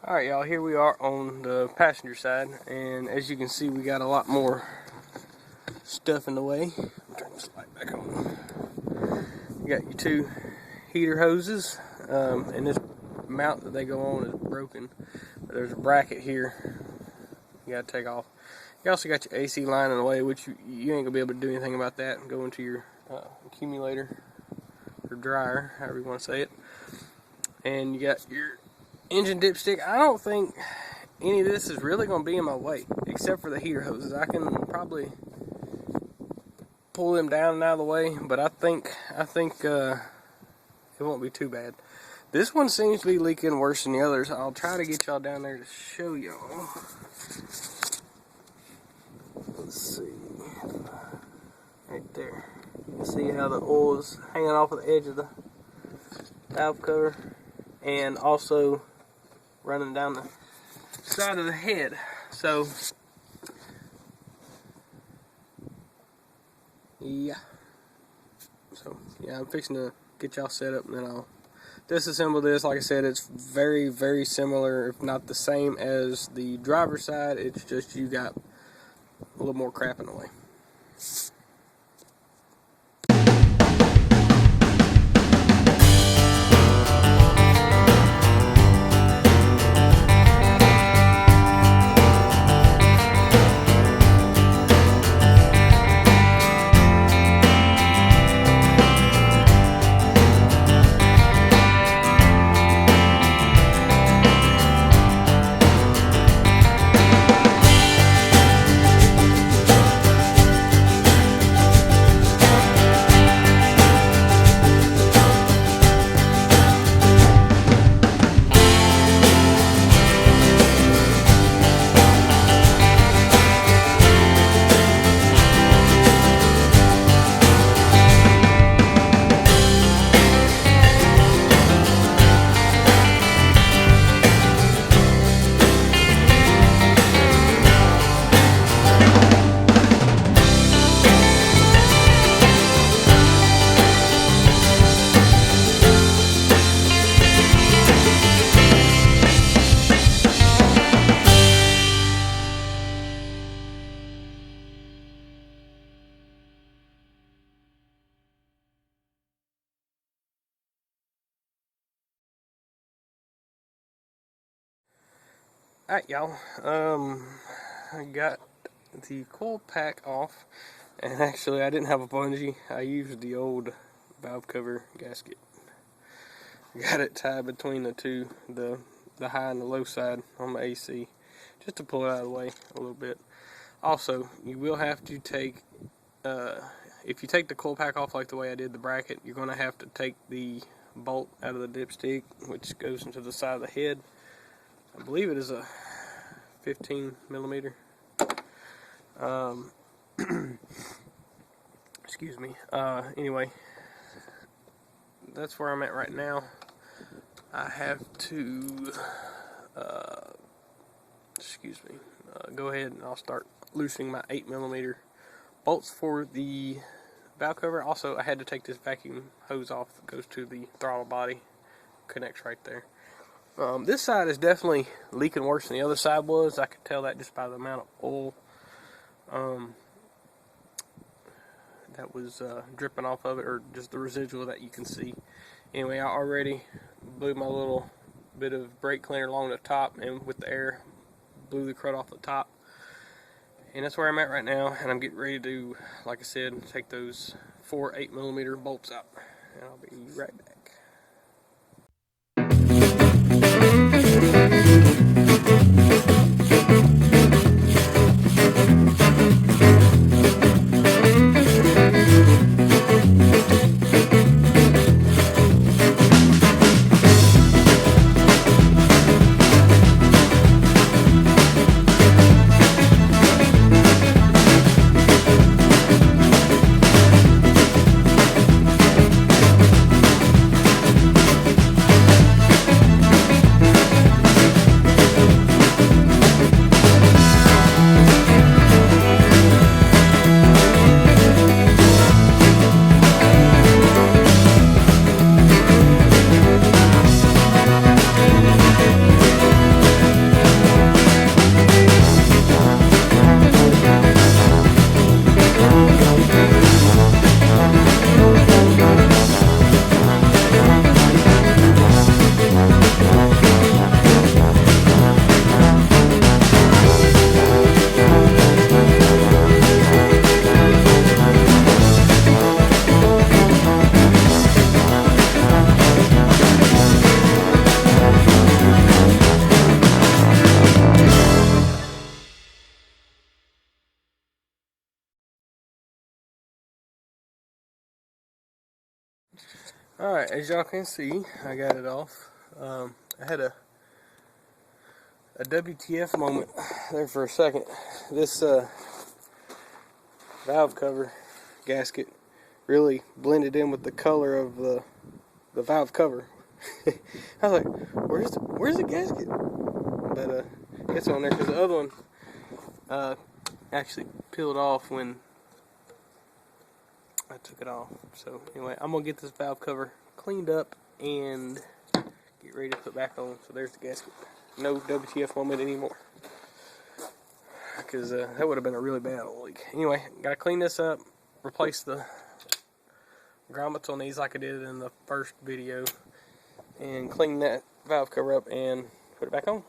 Alright y'all, here we are on the passenger side, and as you can see we got a lot more stuff in the way. Turn this light back on. You got your two heater hoses, and this mount that they go on is broken, but there's a bracket here you gotta take off. You also got your AC line in the way, which you ain't gonna be able to do anything about that. Go into your accumulator or dryer, however you want to say it. And you got your engine dipstick. I don't think any of this is really going to be in my way, except for the heater hoses. I can probably pull them down and out of the way, but I think it won't be too bad. This one seems to be leaking worse than the others. I'll try to get y'all down there to show y'all. Let's see, right there. You see how the oil is hanging off of the edge of the valve cover, and also running down the side of the head. So yeah, I'm fixing to get y'all set up, and then I'll disassemble this. Like I said, it's very, very similar, if not the same as the driver's side. It's just you got a little more crap in the way. Alright y'all, I got the coil pack off, and actually I didn't have a bungee. I used the old valve cover gasket. Got it tied between the two, the high and the low side on the AC, just to pull it out of the way a little bit. Also, you will have to take, if you take the coil pack off like the way I did the bracket, you're going to have to take the bolt out of the dipstick, which goes into the side of the head. I believe it is a 15 millimeter. Excuse me. Anyway, that's where I'm at right now. I have to, go ahead and I'll start loosening my 8 millimeter bolts for the valve cover. Also, I had to take this vacuum hose off that goes to the throttle body. Connects right there. This side is definitely leaking worse than the other side was. I could tell that just by the amount of oil that was dripping off of it, or just the residual that you can see. Anyway, I already blew my little bit of brake cleaner along the top, and with the air, blew the crud off the top. And that's where I'm at right now, and I'm getting ready to, like I said, take those 4 8 millimeter bolts out. And I'll be right back. Alright, as y'all can see, I got it off. I had a WTF moment there for a second. This valve cover gasket really blended in with the color of the valve cover. I was like, where's the gasket? But it's on there because the other one actually peeled off when I took it off. So anyway, I'm gonna get this valve cover cleaned up and get ready to put back on. So there's the gasket. No WTF moment anymore, because that would have been a really bad leak. Anyway, gotta clean this up, replace the grommets on these like I did in the first video, and clean that valve cover up and put it back on.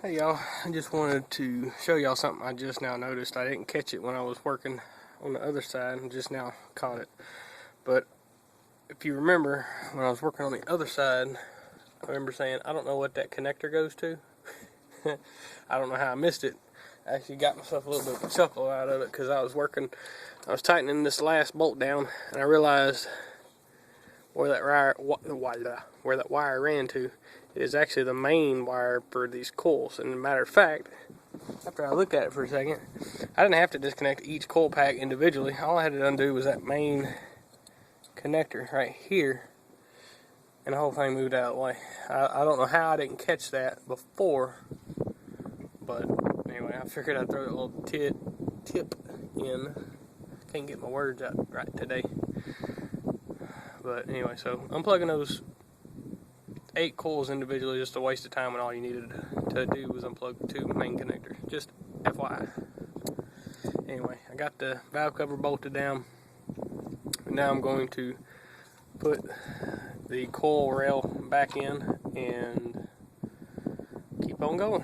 Hey y'all, I just wanted to show y'all something I just now noticed. I didn't catch it when I was working on the other side, and just now caught it. But if you remember, when I was working on the other side, I remember saying, I don't know what that connector goes to. I don't know how I missed it. I actually got myself a little bit of a chuckle out of it, because I was tightening this last bolt down, and I realized where that wire ran to. It is actually the main wire for these coils. And as a matter of fact, after I looked at it for a second, I didn't have to disconnect each coil pack individually. All I had to undo was that main connector right here, and the whole thing moved out of the way. I don't know how I didn't catch that before, but anyway, I figured I'd throw that little tip in. Can't get my words out right today. But anyway, so unplugging those 8 coils individually is just a waste of time when all you needed to do was unplug the 2 main connectors. Just FYI. Anyway, I got the valve cover bolted down. Now I'm going to put the coil rail back in and keep on going.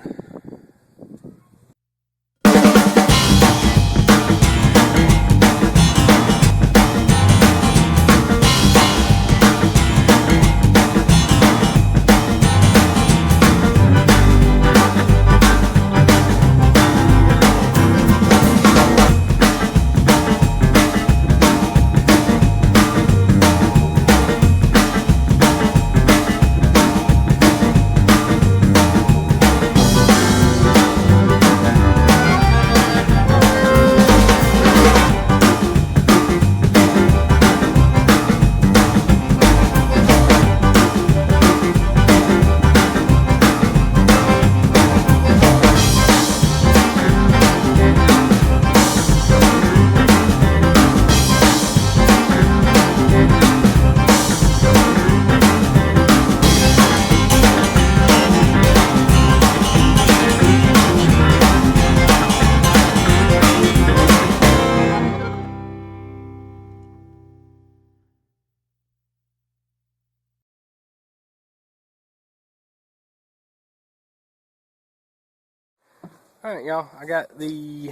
Alright, y'all, I got the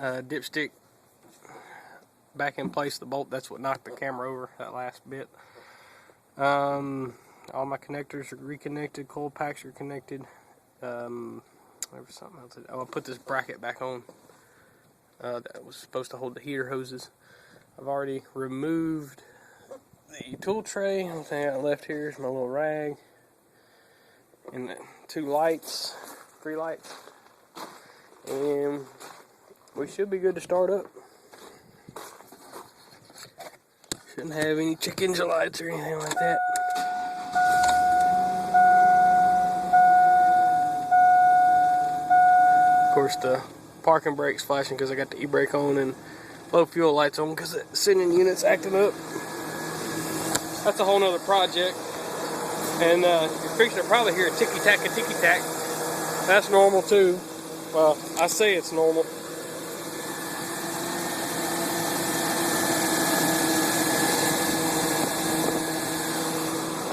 dipstick back in place, the bolt. That's what knocked the camera over, that last bit. All my connectors are reconnected, coil packs are connected. There was something else. Oh, I put this bracket back on that was supposed to hold the heater hoses. I've already removed the tool tray. The only thing I left here is my little rag and the 2 lights, 3 lights. And we should be good to start up. Shouldn't have any check engine lights or anything like that. Of course, the parking brake's flashing because I got the e-brake on, and low fuel lights on because the sending unit's acting up. That's a whole nother project. And you're fixing to probably hear a ticky-tack, a ticky-tack. That's normal too. Well, I say it's normal.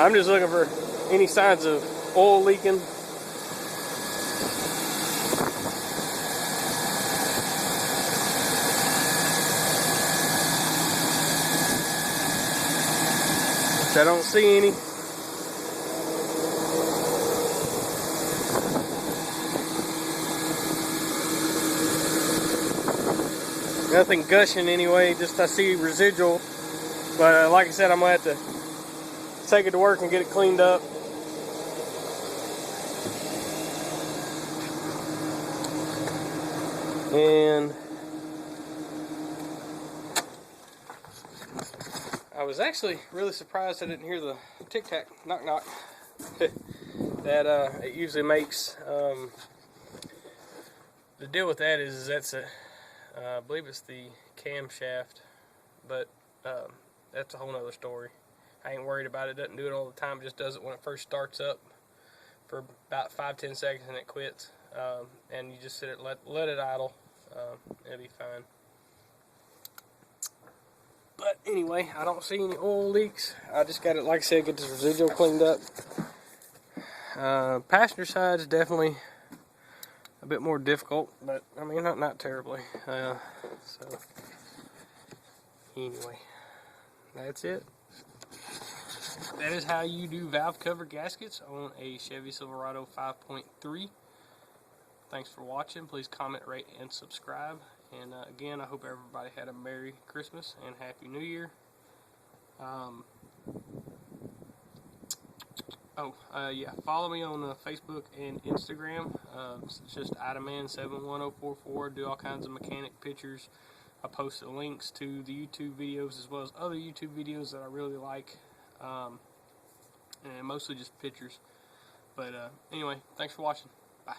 I'm just looking for any signs of oil leaking. Which I don't see any. Nothing gushing anyway, just I see residual. But like I said, I'm going to have to take it to work and get it cleaned up. And I was actually really surprised I didn't hear the tic-tac, knock-knock that it usually makes. The deal with that is that's a I believe it's the camshaft, but that's a whole nother story. I ain't worried about it. It doesn't do it all the time. It just does it when it first starts up for about 5-10 seconds and it quits. And you just sit it, let it idle. It'll be fine. But anyway, I don't see any oil leaks. I just got it, like I said, get this residual cleaned up. Passenger side is definitely a bit more difficult, but I mean not terribly. So anyway, that's it. That is how you do valve cover gaskets on a Chevy Silverado 5.3. Thanks for watching. Please comment, rate, and subscribe. And again, I hope everybody had a Merry Christmas and Happy New Year. Yeah, follow me on Facebook and Instagram. It's just Idaman71044. Do all kinds of mechanic pictures. I post the links to the YouTube videos as well as other YouTube videos that I really like. And mostly just pictures. But anyway, thanks for watching. Bye.